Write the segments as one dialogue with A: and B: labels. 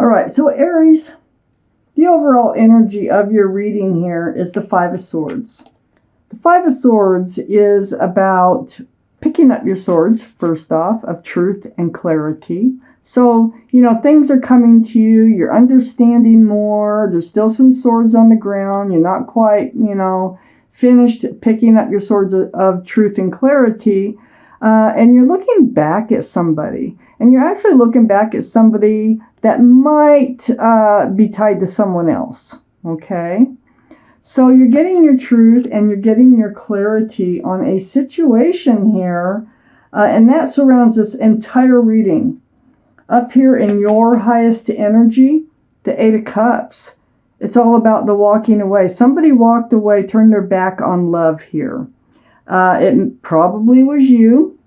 A: All right, so Aries, the overall energy of your reading here is the Five of Swords. The Five of Swords is about picking up your swords, first off, of truth and clarity. So, things are coming to you, you're understanding more, there's still some swords on the ground, you're not quite, finished picking up your swords of truth and clarity, and you're looking back at somebody, and you're actually looking back at somebody that might be tied to someone else, okay? So you're getting your truth and you're getting your clarity on a situation here, and that surrounds this entire reading. Up here in your highest energy, the Eight of Cups. It's all about the walking away. Somebody walked away, turned their back on love here. It probably was you,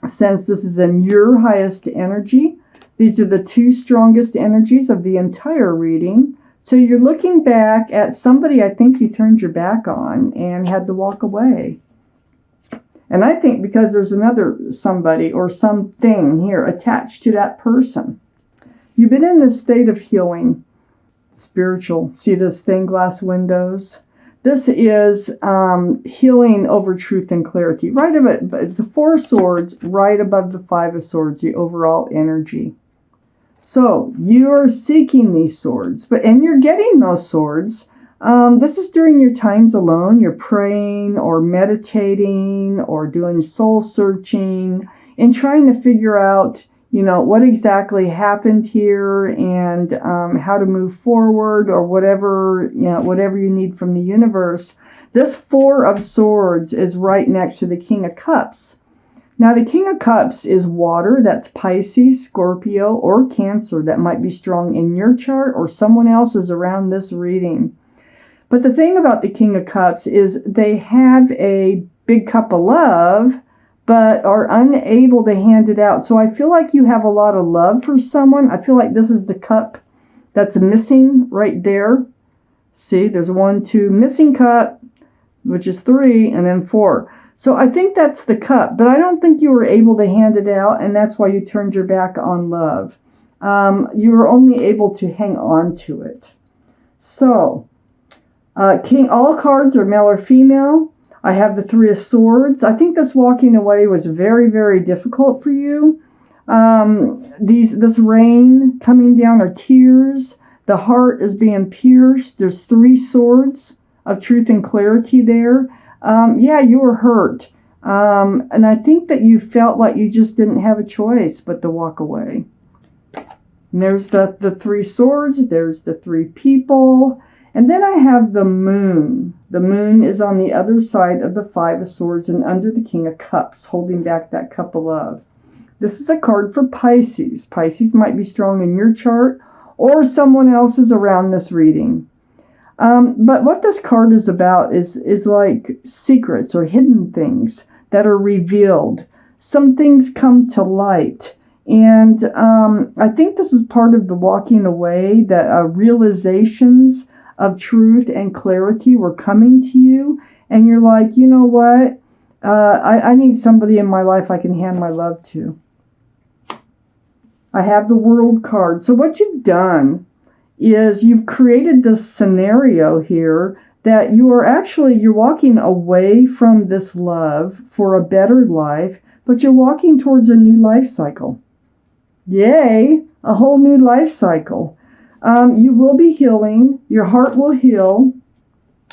A: since this is in your highest energy. These are the two strongest energies of the entire reading. So you're looking back at somebody I think you turned your back on and had to walk away. And I think because there's another somebody or something here attached to that person. You've been in this state of healing, spiritual. See the stained glass windows? This is healing over truth and clarity. Right of it, it's the Four of Swords right above the Five of Swords, the overall energy. So you're seeking these swords, and you're getting those swords. This is during your times alone. You're praying or meditating or doing soul searching and trying to figure out, what exactly happened here and how to move forward or whatever you need from the universe. This Four of Swords is right next to the King of Cups. Now, the King of Cups is water. That's Pisces, Scorpio, or Cancer. That might be strong in your chart or someone else's around this reading. But the thing about the King of Cups is they have a big cup of love, but are unable to hand it out. So I feel like you have a lot of love for someone. I feel like this is the cup that's missing right there. See, there's 1, 2, missing cup, which is 3, and then 4. So I think that's the cup, but I don't think you were able to hand it out, and that's why you turned your back on love. You were only able to hang on to it. So, all cards are male or female. I have the Three of Swords. I think this walking away was very, very difficult for you. This rain coming down are tears. The heart is being pierced. There's 3 swords of truth and clarity there. You were hurt. And I think that you felt like you just didn't have a choice but to walk away. And there's the 3 swords. There's the 3 people. And then I have the moon. The moon is on the other side of the Five of Swords and under the King of Cups, holding back that cup of love. This is a card for Pisces. Pisces might be strong in your chart or someone else's around this reading. But what this card is about is like secrets or hidden things that are revealed. Some things come to light. And I think this is part of the walking away, that realizations of truth and clarity were coming to you. And you're like, you know what? I need somebody in my life I can hand my love to. I have the World card. So what you've done is you've created this scenario here that you're walking away from this love for a better life, but you're walking towards a new life cycle. Yay, a whole new life cycle. You will be healing, your heart will heal.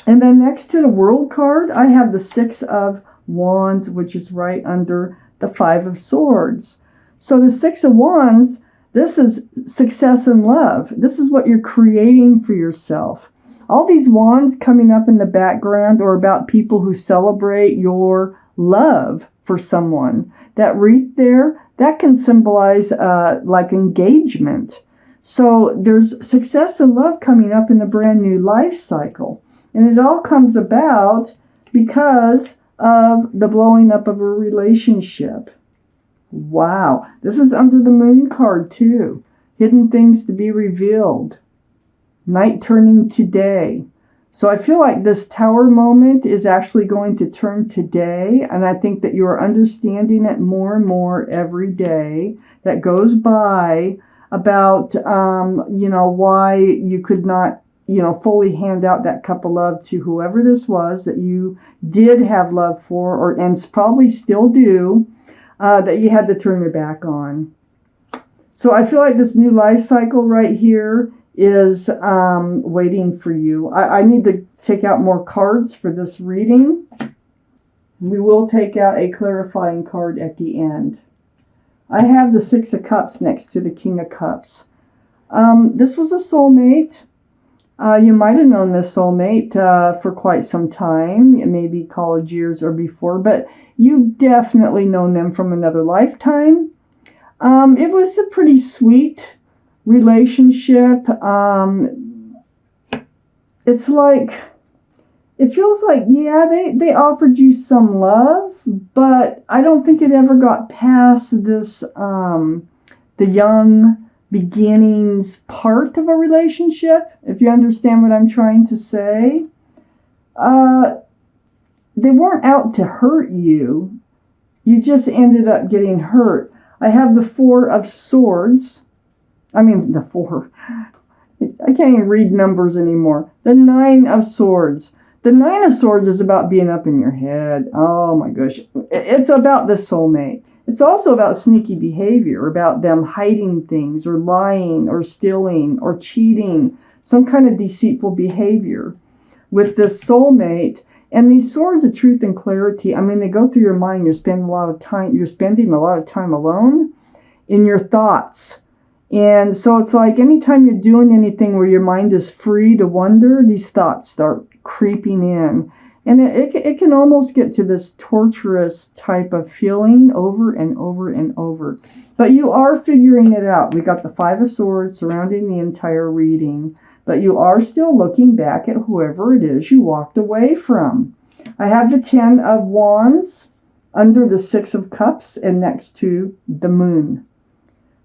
A: And then next to the World card, I have the Six of Wands, which is right under the Five of Swords. So the Six of Wands, this is success in love. This is what you're creating for yourself. All these wands coming up in the background are about people who celebrate your love for someone. That wreath there, that can symbolize like engagement. So there's success and love coming up in a brand new life cycle. And it all comes about because of the blowing up of a relationship. Wow, this is under the Moon card too. Hidden things to be revealed. Night turning to day. So I feel like this Tower moment is actually going to turn to day, and I think that you are understanding it more and more every day that goes by. about, why you could not, fully hand out that cup of love to whoever this was that you did have love for, and probably still do, that you had to turn your back on. So I feel like this new life cycle right here is waiting for you. I need to take out more cards for this reading. We will take out a clarifying card at the end. I have the Six of Cups next to the King of Cups. This was a soulmate. You might have known this soulmate for quite some time, maybe college years or before, but you've definitely known them from another lifetime. It was a pretty sweet relationship. It feels like, yeah, they offered you some love, but I don't think it ever got past this, the young beginnings part of a relationship, if you understand what I'm trying to say. They weren't out to hurt you. You just ended up getting hurt. I have the Four of Swords. I mean, the Four. I can't even read numbers anymore. The Nine of Swords. The Nine of Swords is about being up in your head. Oh my gosh. It's about the soulmate. It's also about sneaky behavior, about them hiding things or lying or stealing or cheating, some kind of deceitful behavior with this soulmate. And these swords of truth and clarity, I mean, they go through your mind. You're spending a lot of time alone in your thoughts. And so it's like anytime you're doing anything where your mind is free to wonder, these thoughts start creeping in. And it can almost get to this torturous type of feeling over and over and over. But you are figuring it out. We got the Five of Swords surrounding the entire reading. But you are still looking back at whoever it is you walked away from. I have the Ten of Wands under the Six of Cups and next to the Moon.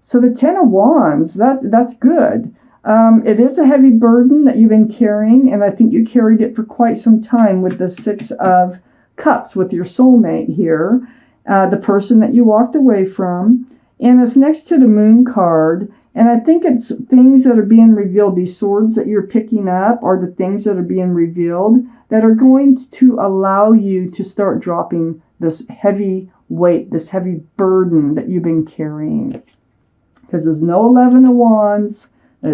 A: So the Ten of Wands, that's good. It is a heavy burden that you've been carrying, and I think you carried it for quite some time with the Six of Cups with your soulmate here, the person that you walked away from. And it's next to the Moon card, and I think it's things that are being revealed. These swords that you're picking up are the things that are being revealed that are going to allow you to start dropping this heavy weight, this heavy burden that you've been carrying. Because there's no 11 of Wands,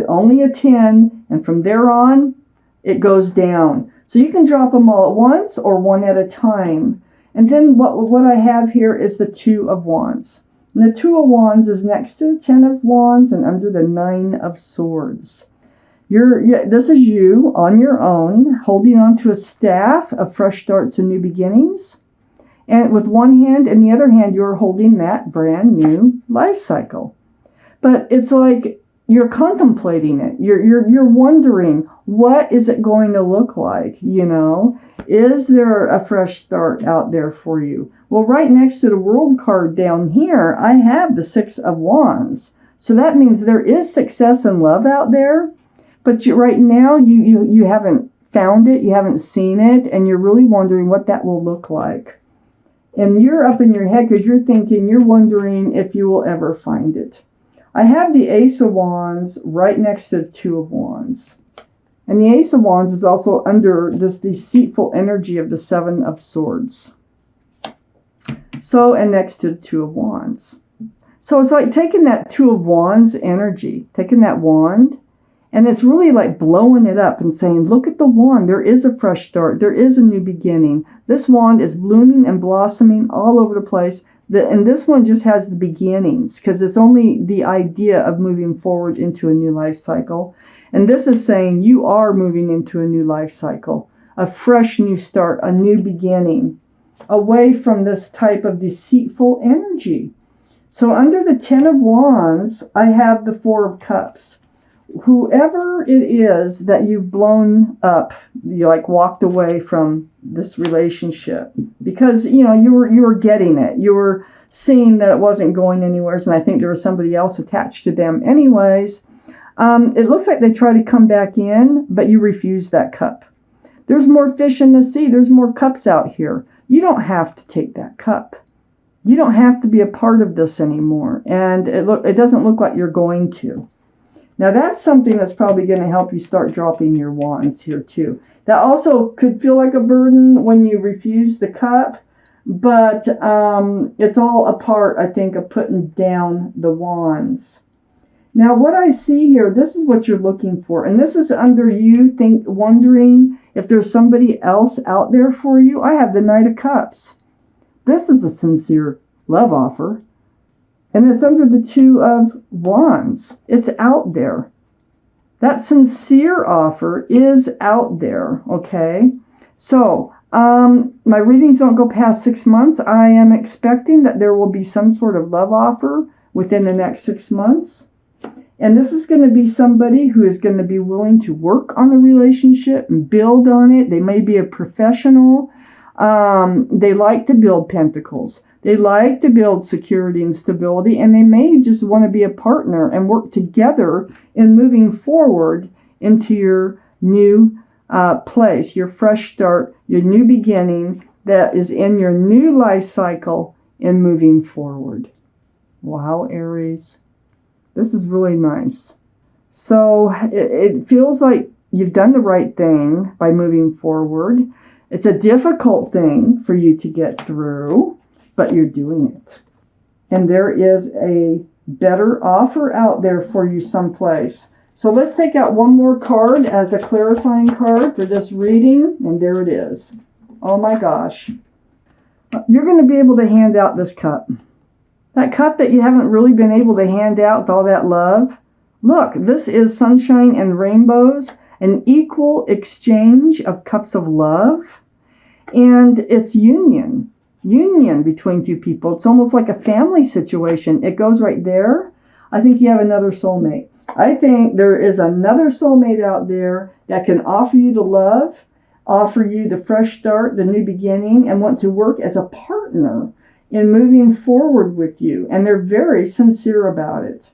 A: only a 10, and from there on, it goes down. So you can drop them all at once or one at a time. And then what I have here is the Two of Wands. And the Two of Wands is next to the Ten of Wands and under the Nine of Swords. This is you on your own, holding on to a staff of fresh starts and new beginnings. And with one hand and the other hand, you're holding that brand new life cycle. But it's like you're contemplating it. You're wondering, what is it going to look like? Is there a fresh start out there for you? Well, right next to the World card down here, I have the Six of Wands. So that means there is success and love out there, but right now you haven't found it, you haven't seen it, and you're really wondering what that will look like. And you're up in your head because you're wondering if you will ever find it. I have the Ace of Wands right next to the Two of Wands. And the Ace of Wands is also under this deceitful energy of the Seven of Swords. So, and next to the Two of Wands. So it's like taking that Two of Wands energy, taking that wand, and it's really like blowing it up and saying, look at the wand. There is a fresh start. There is a new beginning. This wand is blooming and blossoming all over the place. And this one just has the beginnings because it's only the idea of moving forward into a new life cycle. And this is saying you are moving into a new life cycle, a fresh new start, a new beginning, away from this type of deceitful energy. So under the Ten of Wands, I have the Four of Cups. Whoever it is that you've blown up, you like walked away from this relationship because you were getting it, you were seeing that it wasn't going anywhere, and I think there was somebody else attached to them anyways. It looks like they try to come back in, but you refuse that cup. There's more fish in the sea. There's more cups out here. You don't have to take that cup. You don't have to be a part of this anymore, and it doesn't look like you're going to. Now that's something that's probably going to help you start dropping your wands here too. That also could feel like a burden when you refuse the cup, but it's all a part, I think, of putting down the wands. Now what I see here, this is what you're looking for, and this is under you wondering if there's somebody else out there for you. I have the Knight of Cups. This is a sincere love offer. And it's under the Two of Wands. It's out there. That sincere offer is out there, okay? So, my readings don't go past 6 months. I am expecting that there will be some sort of love offer within the next 6 months. And this is going to be somebody who is going to be willing to work on the relationship and build on it. They may be a professional. They like to build pentacles. They like to build security and stability, and they may just want to be a partner and work together in moving forward into your new place, your fresh start, your new beginning that is in your new life cycle in moving forward. Wow, Aries. This is really nice. So it feels like you've done the right thing by moving forward. It's a difficult thing for you to get through, but you're doing it. And there is a better offer out there for you someplace. So let's take out one more card as a clarifying card for this reading, and there it is. Oh my gosh. You're going to be able to hand out this cup. That cup that you haven't really been able to hand out with all that love. Look, this is sunshine and rainbows, an equal exchange of cups of love, and it's union between two people. It's almost like a family situation. It goes right there. I think you have another soulmate. I think there is another soulmate out there that can offer you the love, offer you the fresh start, the new beginning, and want to work as a partner in moving forward with you. And they're very sincere about it.